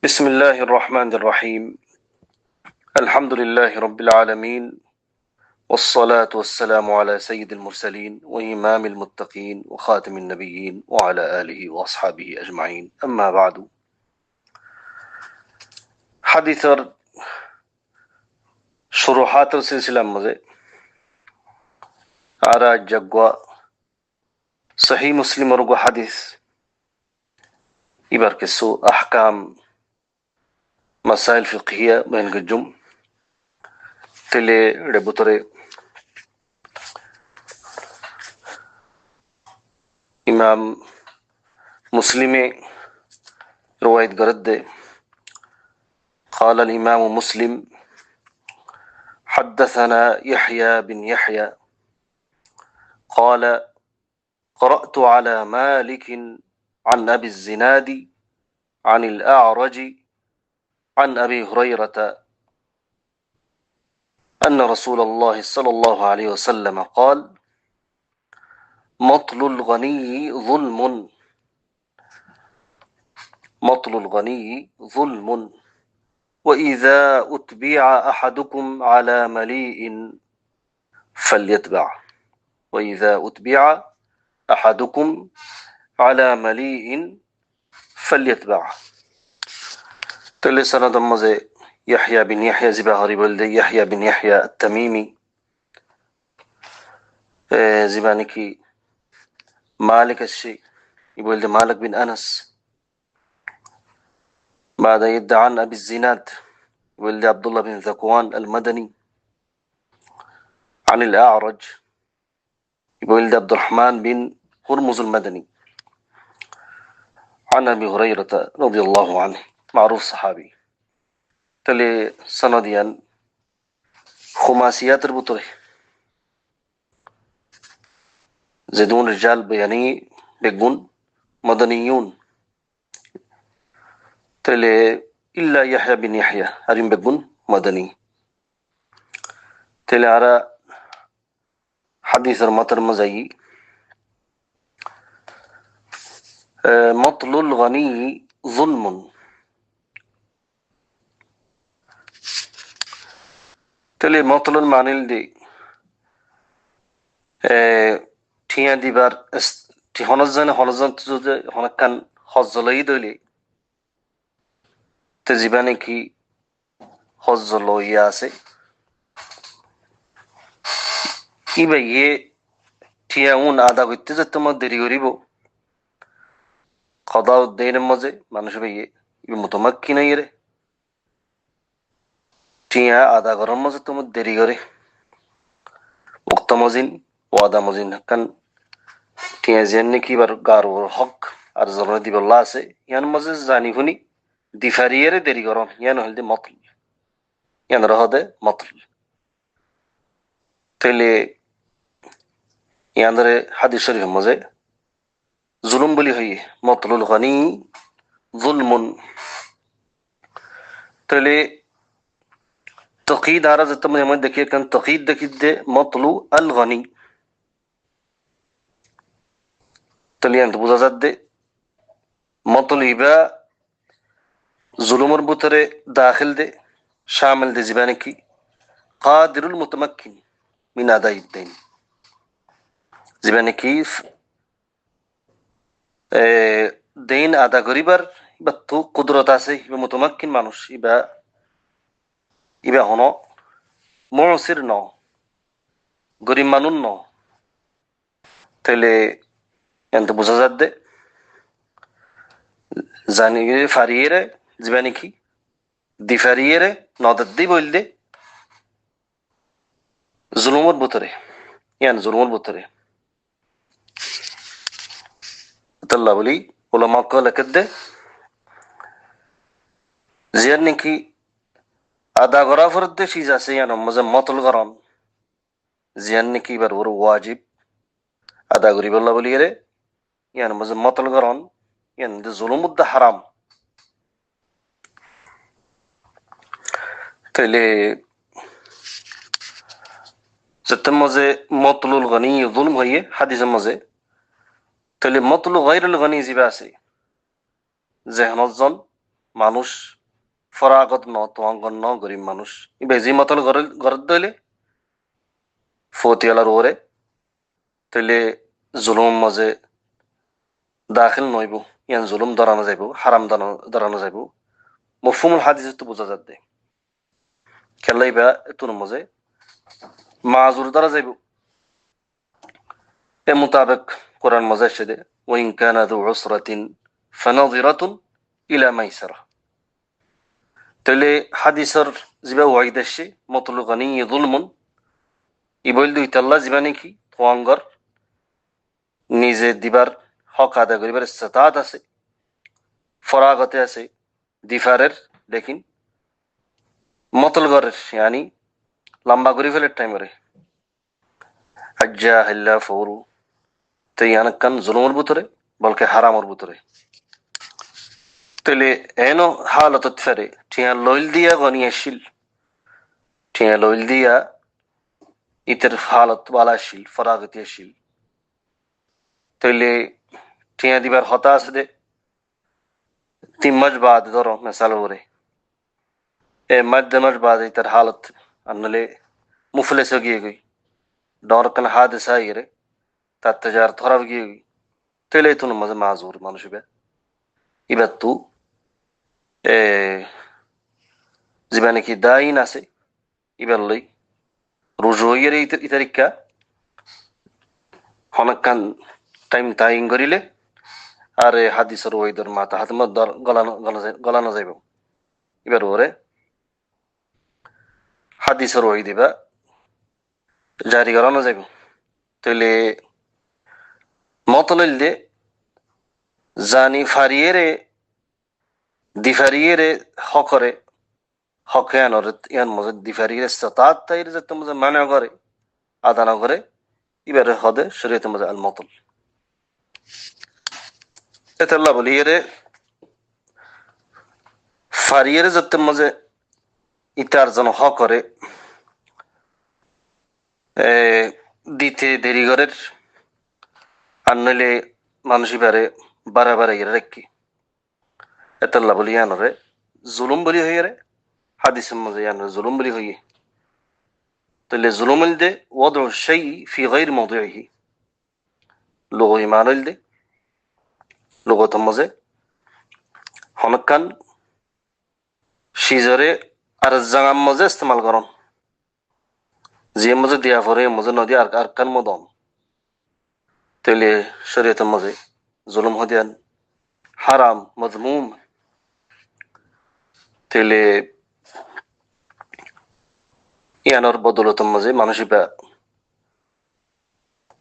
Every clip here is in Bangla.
بسم الله الرحمن الرحيم الحمد لله رب العالمين والصلاة والسلام على سيد المرسلين وإمام المتقين وخاتم النبيين وعلى آله وأصحابه أجمعين أما بعد حديثر شروحات السلسلة مزه آراء جگوا صحيح مسلم رگو حديث إبر كسو أحكام مسائل فقهية بين الجم تلي ربطري إمام مسلم رواية قرد قال الإمام مسلم حدثنا يحيى بن يحيى قال قرأت على مالك عن أبي الزناد عن الأعرج عن أبي هريرة أن رسول الله صلى الله عليه وسلم قال مطل الغني ظلم وإذا أتبع أحدكم على مليء فليتبع تلي سند مزه يحيى بن يحيى زباهري بلد يحيى بن يحيى التميمي زباني کی مالك الشيء يقول مالك بن أنس بعد يدعى عن أبي الزناد يقول عبد الله بن ذكوان المدني عن الأعرج يقول عبد الرحمن بن هرمز المدني عن أبي هريرة رضي الله عنه معروف صحابي تلي سنديان خماسيات البطري زيدون رجال بياني بيقون مدنيون تلي إلا يحيى بن يحيى هرين بيقون مدني تلي على حديث المطر مزاي مطل الغني ظلم تلي مطل المعنى دي تيان دي بار تي هنزان تزوده هنكان خزلي دولي تزيباني كي خزلو ياسي إبا يه تيان آدا قلت تما دريوريبو قضاء الدين مزه মানুষ ভাই متمكن يره টিয়া আদা গরম মজে তুমি দেরি করে মুক্তমজিন ওয়াদা মজিন কান টিয়া জেনে কি বার গারো হক আর জরনা দিবল্লা আছে ইয়ান মজে জানি হুনি দিফারিয়েরে দেরি গরম ইয়ান হলদে মতল ইয়ান রহদে মতল তেলে ইয়ান রে হাদিস শরীফ মজে জুলুম বলি হইয়ে মতলুল গনি জুলমুন তেলে তকিদ আরা যেতে মানে দেখিয়ে কান তকিদ দেখি দে মতলু আল গনি তেলে আন্ত বুঝা যাচ্ছে মতল ইবা জুলুমের ভিতরে দাখিল দে শামিল দে জীবনে কি কাদিরুল মুতামাক্কিন মিন আদাইদ দিন জীবনে কি দিন আদা করিবার বাত্তু কুদরত আছে ইবা মুতামাক্কিন মানুষ ইবা হন মুসির ন গরিব মানুষ ন তাহলে এত বোঝা যাচ্ছে জানি ফারিয়ে জীবনে কি দি ফারিয়ে নদী বললে জুলুমের ভিতরে ইয়ান জুলুমের ভিতরে আল্লাহ বলি ওলামা কল কদে জিয়ার নাকি আদা করা ফরদে চিজ আছে ইয়ান মজে মতল গরম জিয়ার নাকি বার ওর ওয়াজিব আদা করি বল্লা বলি রে ইয়ান মজে মতল গরম ইয়ান দে জুলুমুদ হারাম তাইলে যেতে মজে মতলুল গনি জুলম হইয়ে হাদিসের মজে তাহলে মতলু গায়রুল গনি জিবা আছে যেহনজন মানুষ ফরাগত ন তোমাঙ্গন ন গরিব মানুষ বেজি মতল গরত দইলে ফতিয়ালার ওরে তইলে জুলুম মাঝে দাখিল নইব ইয়ান জুলুম ধরানো যাইব হারাম ধরানো যাইব মফহুমুল হাদিস তো বোঝা যাচ্ছে খেলাইবা এতুর মাঝে মাজুর দ্বারা যাইব এ মোতাবেক কোরআন মাঝে এসে ওয়াইন কানা যু উসরাতিন ফানাযিরাতুন ইলা মাইসারা তাহলে হাদিসের জিবা ওয়াইদ আসছে মতলুকানি যুলমুন ইবল দুই তাল্লা জিবা নাকি তোয়াঙ্গর নিজে দিবার হক আদায় করিবার ইস্তাতাত আছে ফরাগতে আছে দিফারের দেখিন মতলগরের ইয়ানি লম্বা করে ফেলে টাইমরে আজ্জা হিল্লা ফৌরু তো ইয়ানকান জুলুমের ভিতরে বলকে হারামর ভিতরে তাহলে এনো হালত ফেরে ঠিয়া লইল দিয়া গনিয়াশীল ঠিয়া লইল দিয়া ইতের হালত বালাশীল ফরাগতিয়াশীল তাইলে ঠিয়া দিবার হতা আছে দে 3 মাস বাদ ধরো মেসাল ওরে এ মাস বাদ ইতার হালত আনলে মুফলেস গিয়ে গই ডরকান হাদিসা ইরে তার তজার ধরাব গিয়ে গই তাইলে তুন মাঝে মাজুর মানুষ ইবার তু এ জিবা নাকি দাইন আছে ইবার লই রুজু হইয়ের ইতারিকা হনকান টাইম তাইন করিলে আর হাদিসের ওইদর মাথা হাত গলানো যাইব এবার ওরে হাদিসের ওই দিবা জারি করানো যাইব তাহলে মতলিল দে জানি ফারিয়েরে দিফারিয়েরে হকরে হকে আনরে ইয়ান মজে দিফারিয়েরে ইস্তাতাত তাইরে যে তুমি মানে করে আদানা করে এবারে হদে শরীয়তের মধ্যে আল মতল এতাল্লাহ বলি এরে ফারিয়েরে যত্তের মাঝে ইতার জন হ করে দিতে দেরি করের আর নইলে মানুষ এবারে বারে ইয়ে রাখি এতাল্লাহ বলি আনরে জুলুম বলি হইয়ে রে হাদিসের মাঝে আনরে জুলুম বলি হইয়ে তাহলে জুলুম দে ওয়াদ সেই ফি গাইর মওদিহি লোগো ইমান দে লোগোর মাঝে হনকান সিজরে আর জাঙাম মাঝে ইস্তেমাল করন যে মাঝে দিয়া পরে মাঝে নদী আর কান মদম তাইলে শরীয়তের মাঝে জুলুম হদিয়ান হারাম মজমুম তাইলে ইয়ানোর বদলতের মাঝে মানুষ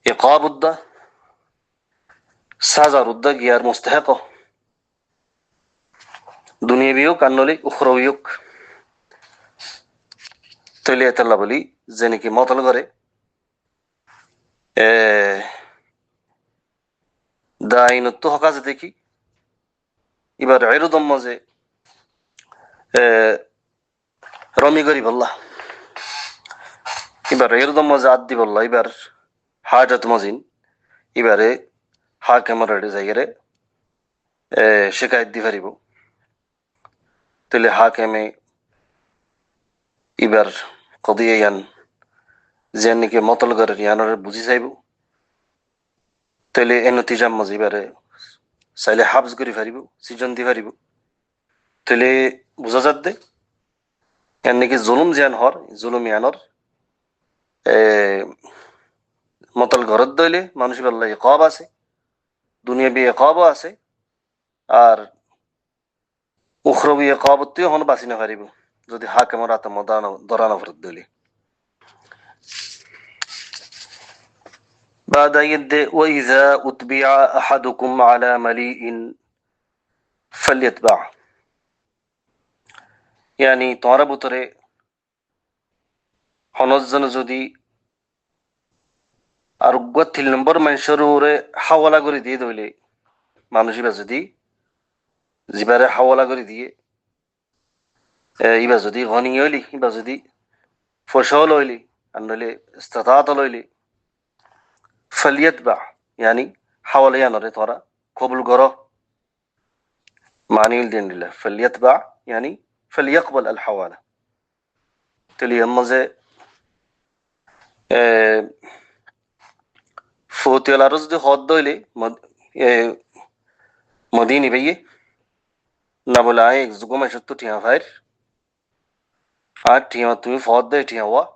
ইকাব উদ্দা সাজার উদ্দা গিয়ার মুস্তাহিক দুনিয়াবি হোক আর নলে উখরাবি হোক তাইলে এতাল্লাহ বলি যে নাকি মতল করে দাইনত হক আছে দেখি এবার এরদম মাঝে রমি করি বললা এবার এরদম মাঝে আদি বললা এবার হাজত মজিন এবারে হাকেমর জায়গায় শিকায়ত দি পারিব তাহলে হাকেমে এবার কদিয়ে ইয়ান যে নাকি মতল করে ইয়ানোর বুঝি চাইব তাহলে এনতিজাম মাঝে এবারে চাইলে হাফজ করে পারিব সিজন দি পারিব তাহলে বোঝা যাত দে ইয়ান নাকি জুলুম জিয়ান হর জুলুম ইয়ানোর মতল ঘরত দইলে মানুষ বললে ইকাব আছে দুনিয়াবি ইকাবও আছে আর উখরবি ইকাবতেও হন বাঁচি না পারিব যদি হাকেমর আতম দরানো ফেরত দইলে بعد يد وإذا أتبع أحدكم على مليء فليتبع يعني তোমার ভিতরে হনজন যদি আর ৩ নম্বর মানুষের ওরে হাওয়ালা করে দিয়ে দইলে মানুষ ইবা যদি জিবারে হাওয়ালা করে দিয়ে ইবা যদি গনি হইলি ইবা যদি ফসল হইলি আর নইলে ইস্তাতাত লইলি ফালিয়াতবা yani হাওয়ালা ইয়ানরে তোরা কবুল করো মানিল দিন দিলা ফালিয়াতবা yani فليقبل الحوالة. تلي مزه فوتي على رزق خود دويلي مديني بيه نبلاي زوجما شتو تيان فاير تيان توي فود ده تيان وا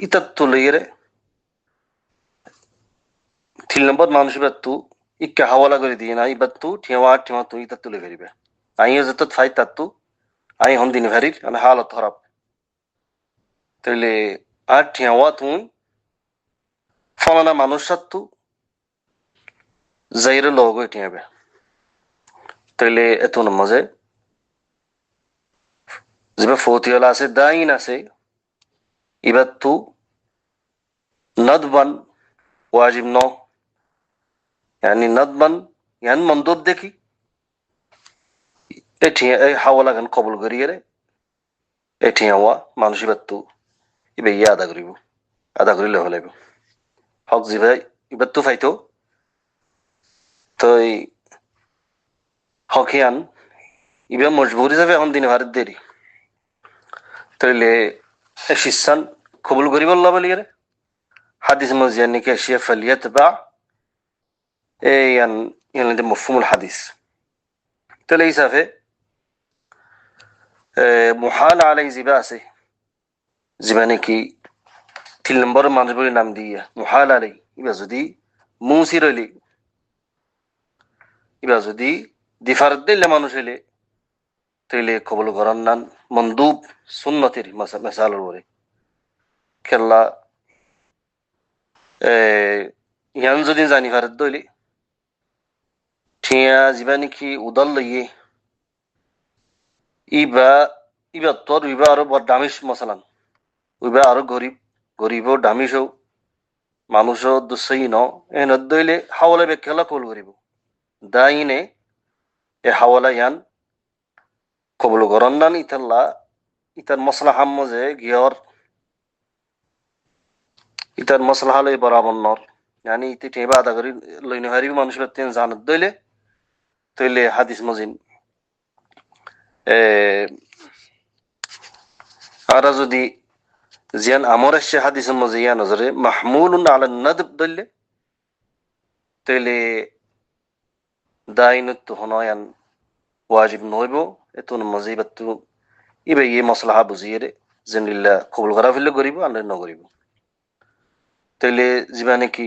ইতাত্তুলের তিন নম্বর মানুষ বাত্তু ইক্কা হাওয়ালা করে দিয়ে না ইবাত্তু ঠিয়া তুই ইতাত্তুলে ফেরিবে আইও যত ফাই তাত্তু আই হন দিন ফেরির মানে হালত খারাপ তাইলে আর ঠিয়া তুই ফলানা মানুষ সাত্তু যাইরে লগ হয়ে ঠিয়াবে তাইলে এত মাঝে যেবা ফৌতিওয়ালা আছে দাইন আছে ইবাত্তু ندبا واجب نو يعني ندبا يعني مندوب দেখি এঠিয়া এই হাওয়ালা গান কবুল করিয়ে এঠিয়া ওয়া মানুষ ইবাত্তু ইবে আদা করিলে হলে হক জিবে ইবাত্তু ফাইতো তো হকিয়ান ইবে মজবুরি যাবে এখন দিনে ভারত দেরি তাইলে শিসান কবুল করিব আল্লাহ বলিয়ে حديث مزيان كاشية فليتبع يعني ده مفهوم الحديث تليس في محال عليه زباسه زبانكي تلنبر منجبري نام ديه محال عليه يبقى زدي موسير لي يبقى زدي دي فرد اللي مانوش لي تلي قبول قرنان مندوب سنة مثال الوري كلا ইয়ান যদি জানি ফারত দইলি ঠিয়া জীবানি কি উদল লইয়ে ইবা তোর ইবা আরো বড় দামিস মশালান ইবা আরো গরিব দামিস মানুষ দুসই ন এন দইলে হাওলা বেকেলা কবুল করিব দাইনে এ হাওলা ইয়ান কবুল করন নান ইতার মশলা হাম্মজে গিয়র ইতার মশলা লই বরাবর নর يعني تيبا আদা করি লইনে হারিব মানুষ বেতেন জানত দইলে তইলে হাদিস মজিন আর যদি জিয়ান আমর আসে হাদিস মজিয়া নজরে মাহমুলুন আলা নাদব দইলে তইলে দাইনত হনয়ান ওয়াজিব নইব এতুন মজিবাতু ইবে মাসলাহা বুঝিয়ে জেনিল্লা কবুল করা ফেলে করিব আর ন করিব তাইলে জীবানে কি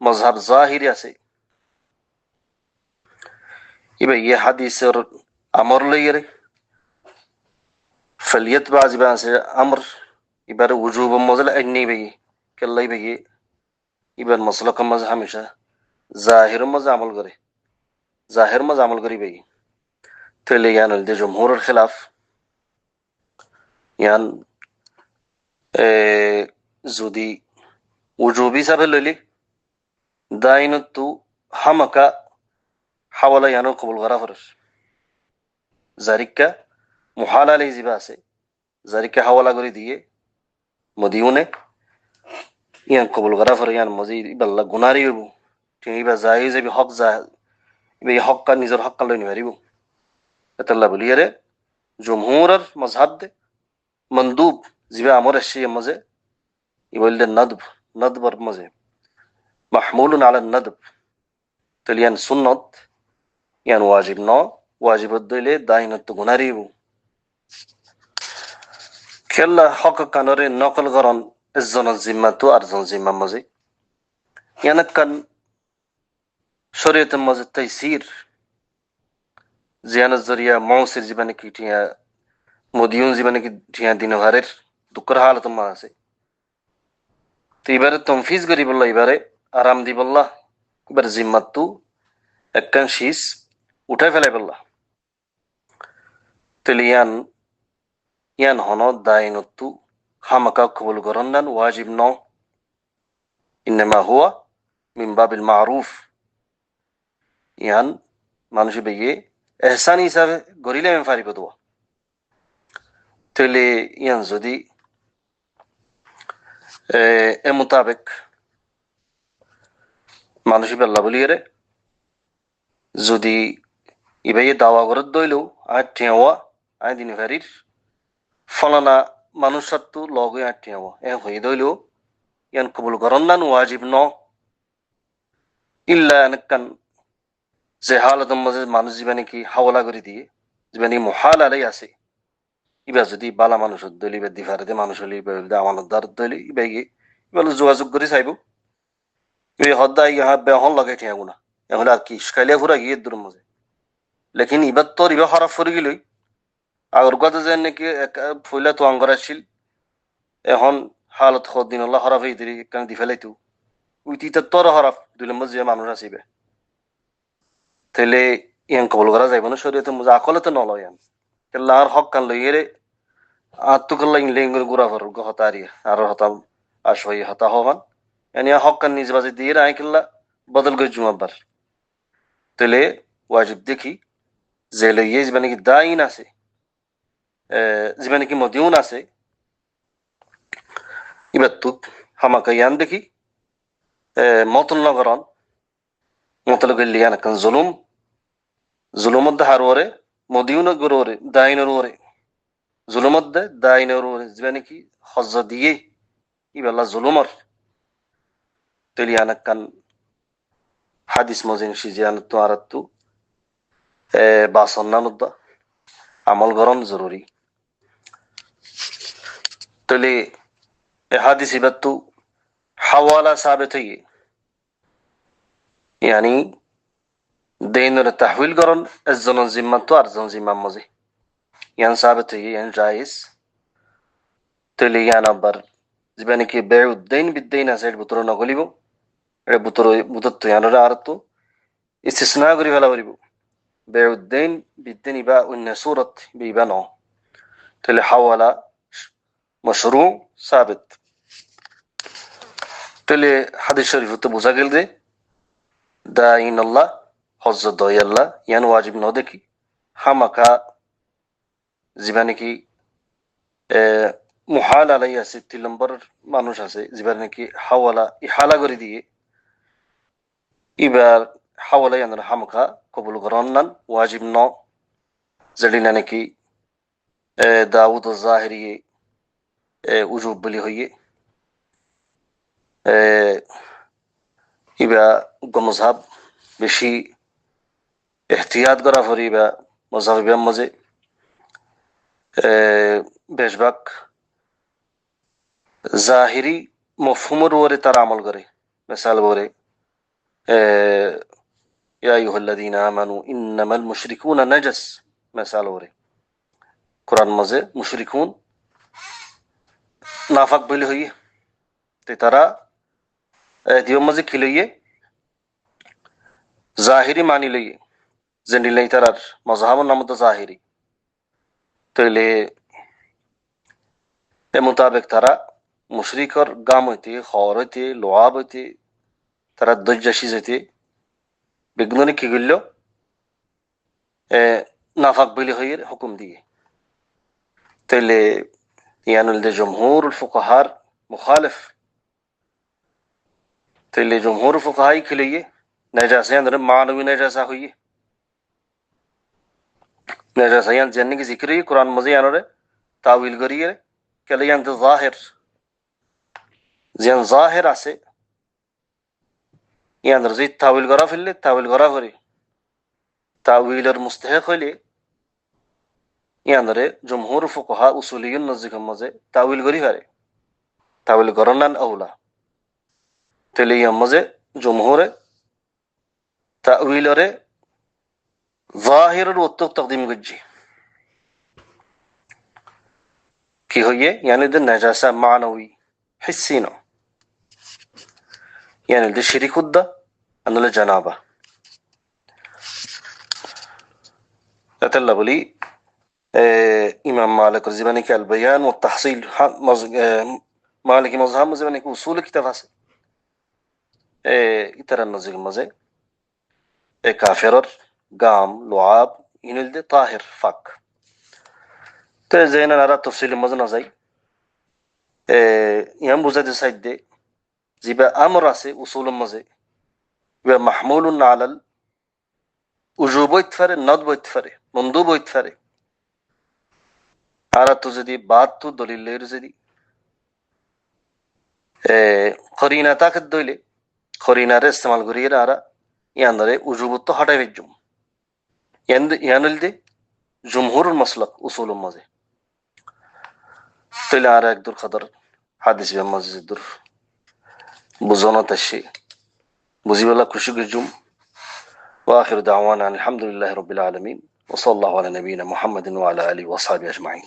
মজহাব জাহিরি আছে ইবে হাদিসের আমর লইরে ফলিয়াতবা জীবান আছে আমর ইবার উজুব মজলা আইনি বে কেলাই বে ইবার মাসলাক মজ হামেশা জাহির মজ আমল করে জাহির মজ আমল করি বে তাইলে ইয়ান দে জমহুরের খিলাফ ইয়ান যদি وجوبي سبب للي داينتو همكا حوالا يانو قبول غرافرش زاريكا محالا لي زباسي زاريكا حوالا غري ديه مديونه يان قبول غرافر يان مزيد بلا غناري يبو تيبا زايز بي حق بي حق کا نظر حق لو نيريبو اتلا بليره جمهور مذهب دي مندوب زبا امر الشيء مزه يولد الندب ندبر مزه محمول على الندب تليان سنت يعني واجب نو واجب الدليل داينة غناريبو كلا حق كانوري نقل غران الزن الزمة تو أرزن زمة مزه يعني كان شريعة مزه تيسير زيان الزريعة موسر زبانة كي تيا مديون زبانة كي تيا دينو هارير دكر حالة مازه তো এবারে তনফিজ করি বললো এবারে আরাম দি বললা এবার জিম্মাতু একখান শীষ উঠাই ফেলাই বললা তাহলে ইয়ান হন দায়নতু হামাকা কবুল করন্দান ওয়াজিব ন ইন্নামা হুয়া মিন বাবিল মারুফ ইয়ান মানুষ বেয়ে এহসান হিসাবে গরিলে আমি ফারিব দোয়া তাহলে ইয়ান যদি এ মোতাবেক মানুষ বেল্লা বলিয়ে যদি ইবাই দাওয়া করে দইলেও আর ঠেওয়া আই দিন ভেরির ফলানা মানুষের তো লগে আটটি হবো হয়ে দইলেও ইয়ান কবুল করন না ওয়াজিব ন ইল্লা এনেকান যে হালতম মাঝে মানুষ জীবনে কি হাওলা করে দিয়ে জীবনে মহাল আলাই আছে ইবা যদি বালা মানুষ দলি বা দিফারে মানুষ হলি আমানতদার দলি ইবাই ইবা যোগাযোগ করে চাইব এই হদ্দাই ইহা বেহন লগে ঠিয়াগো না এখন আর কি স্কাইলিয়া ফুরা গিয়ে দূর মাঝে লেকিন ইবার তোর ইবা খারাপ ফুরি গেলই আগর কথা যে নাকি ফুইলা তো আঙ্গর আসছিল এখন হালত দিন আল্লাহ খারাপ হয়ে দিলি কেন দি ফেলাইতো উই তিতা তোর খারাপ দুই নম্বর যে মানুষ আসিবে তাহলে ইয়ান কবল করা যাইব না শরীয়তে মুজা আকলে তো নলয় ইয়ান তাহলে আর হক কান লই এরে আত্মকল্লা ইংলেঙ্গ গুড়া ভর হতারি আর হতাম আসই হতা হবান এনে হক কান নিজ বাজে দিয়ে আইকিল্লা বদল গই জুমাবার তাহলে ওয়াজিব দেখি যে লইয়ে জীবনে কি দাইন আছে জীবনে কি মদিউন আছে এবার তো হামাকা ইয়ান দেখি মতল নগরন মতল গেলি ইয়ান কান জুলুমত হার ওরে মদিউন গরোরে দাইনের ওরে জুলুমত দে দাইনের ওরে জীবনে কি হজ্জ দিয়ে ইবেলা জুলুমর তৈলি ইয়ান কান হাদিস মজিন সিজিয়ান তো আরাত্তু বাসন্নানুদ্দা আমল গরম জরুরি তৈলি হাদিস ইবাত্তু হাওয়ালা সাবেত হইয়ে يعني دينر تحويل قرن الزنون زمانتو أرزون زمان مزي يعني ثابت هي يعني جائز تلي يعني بر زباني كي بيع الدين بالدين هسير بطرو نقوليبو بطرو بطرو يعني رأرتو استثناء قريب هلا وريبو بيع الدين بالدين يبقى وإن صورة بيبانو تلي حوالا مشروع ثابت تلي حديث شريف تبو زاقل دي দাইন আল্লাহ হজ্জত দয় আল্লাহ ইয়ান ওয়াজিব ন দেখি হামাকা জীবনে কি মুহাল আলাই আছে 3 নম্বর মানুষ আছে জীবনে কি হাওয়ালা ইহালা করে দিয়ে এবার হাওয়ালা ইয়ান হামাকা কবুল করন নান ওয়াজিব ন যেটি নাকি দাউদ ও জাহিরি উজুব বলি হইয়ে ইবা গমজাব বেশি এহতিয়াত করা ফরি বা মজাহিবের মাঝে বেশবাক জাহিরি মফহুমের ওরে তারা আমল করে মিসাল বলে ইয়া আইয়ুহাল্লাযীনা আমানু ইন্নামাল মুশরিকুনা নাজাস মিসাল ওরে কোরআন মাঝে মুশরিকুন নাফাক বলে হইয়ে তে তারা দিও মাঝে কি লইয়ে জাহিরি মানি লইয়ে যেন লই তারার মজাহাবর নাম তো জাহিরি তইলে এ মোতাবেক তারা মুশরিকর গাম হইতে খর হইতে লোয়াব হইতে তারা দজ্জাসি যেতে বিজ্ঞানী কি করল নাফাক বলে হইয়ে হুকুম দিয়ে তইলে ইয়ানুল দে জমহুর ফুকাহার মুখালিফ তইলে জমহুর ফুকাহাই কি লইয়ে नजासा अंदर मानवी नजासा हुई नजासा यान जन्ने की जिक्र है कुरान मजे यान रे तावील करी है कल यान तो जाहिर जन जाहिर आसे यान रजी तावील करा फिरले तावील करा फरी तावीलर मुस्तहिक होले यान रे जमहूर फुकहा उसूलियन नजदीक मजे तावील करी फरे तावील करनन औला तेले यान मजे जमहूर تأويل ره ظاهر الوتق تقديم جي كي هو يعني ده نجاسة معنوي حسينا يعني ده شريك ده أنه لجنابة أتلا بلي إمام مالك الزباني كالبيان والتحصيل مالك مذهب الزباني كأصول كتاب هسه إترى النزيل مزه কাফেরর গাম লোয়াব ইনুল দে তাহির ফাক তো যেন আরা তফসিল মজা না যাই ইয়াম বুঝাতে সাইদে জিবা আমর আছে উসুল মজে ওয়া মাহমুলুন আলাল উজুব ইতফারে নদব ইতফারে মন্দুব ইতফারে আর তো যদি বাদ তো দলিলের যদি খরিনা তাকে দইলে খরিনারে ইস্তেমাল করিয়ে আরা ইয়ানরে উজুবত তো হটাই বেজুম ইয়ানুল দে জুমহুরুল মাসলাক উসুলুম মাঝে তইলে আর এক দূর খাদার হাদিস বে মসজিদ দূর বুঝানো তাসি বুঝিবেলা খুশি গজুম واخر دعوانا الحمد لله رب العالمين وصلى الله على نبينا محمد وعلى اله وصحبه اجمعين